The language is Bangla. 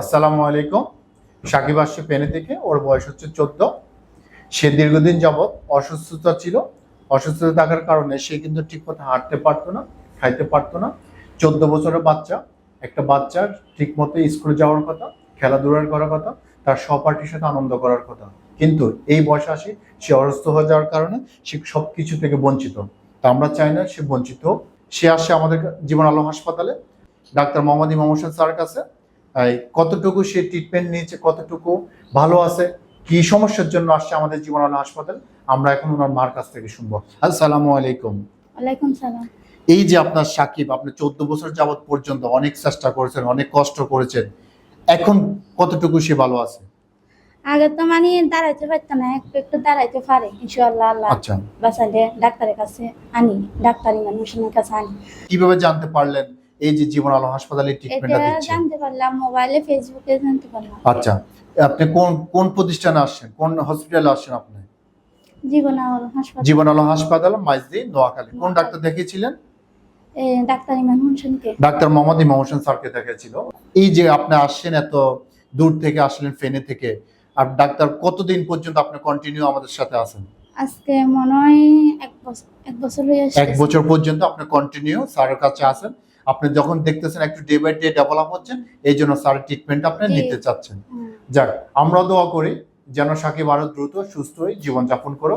আসসালামু আলাইকুম। সাকিব আসছে পেনে থেকে, ওর বয়স হচ্ছে 14। সে দীর্ঘদিন যাবৎ অসুস্থতা ছিল। অসুস্থতা থাকার কারণে সে কিন্তু ঠিকমতো হাঁটতে পারতো না, খাইতে পারতো না। 14 বছরের বাচ্চা, একটা বাচ্চার ঠিকমতো স্কুলে যাওয়ার কথা, খেলাধুলা করার কথা, তার সহপাঠীর সাথে আনন্দ করার কথা। কিন্তু এই বয়সে আসি সে অসুস্থ হয়ে যাওয়ার কারণে সে সব কিছু থেকে বঞ্চিত। তা আমরা চাই না সে বঞ্চিত হোক। সে আসছে আমাদের জীবন আলো হাসপাতালে ডাক্তার মোহাম্মদ ইমাম হোসেন স্যারের কাছে। কতটুকু সে ট্রিটমেন্ট নিয়েছে, কতটুকু ভালো আছে, কি সমস্যার জন্য আসছে আমাদের জীবন আলো হাসপাতাল, আমরা এখন ওনার মার কাছ থেকে শুনবো। আসসালামু আলাইকুম। ওয়ালাইকুম সালাম। এই যে আপনার সাকিব, আপনি 14 বছর যাবত পর্যন্ত অনেক চেষ্টা করেছেন, অনেক কষ্ট করেছেন, এখন কতটুকু সে ভালো আছে? আগে তো মানে দাঁড়াইতে পারতো না, একটু একটু দাঁড়াইতে পারে ইনশাআল্লাহ। আল্লাহ আচ্ছা, বাঁচালে ডাক্তারের কাছে আনি, ডাক্তারি মানুষের কাছে আনি। কিভাবে জানতে পারলেন এই যে জীবন আলো হাসপাতালে এটা ট্রিটমেন্টটা দিচ্ছে? জানতে পারলাম মোবাইলে, ফেসবুকে জানতে পারলাম। আচ্ছা, আপনি কোন কোন প্রতিষ্ঠানে আসছেন, কোন হসপিটালে আসছেন? আপনি জীবন আলো হাসপাতাল। জীবন আলো হাসপাতাল, মাইজদি, নোয়াখালী। কোন ডাক্তার দেখিয়েছিলেন? ডাক্তারি মানুষকে, ডাক্তার মোহাম্মদ ইমাম হোসেন স্যারকে দেখাচ্ছিল। এই যে আপনি আসছেন এত দূর থেকে, আসলেন ফেনী থেকে, আর ডাক্তার কতদিন পর্যন্ত আপনি কন্টিনিউ আমাদের সাথে আছেন? আজকে মনে হয় এক বছর হয়ে আসছে। 1 বছর পর্যন্ত আপনি কন্টিনিউ স্যারের কাছে আছেন। আপনি যখন দেখতেছেন একটু ডে বাই ডে ডেভেলপ হচ্ছেন, এই জন্য স্যারের ট্রিটমেন্ট আপনি জি। নিতে চাচ্ছেন। যাক, আমরা দোয়া করি যেন সাকিব আরো দ্রুত সুস্থ হয়ে জীবনযাপন করো।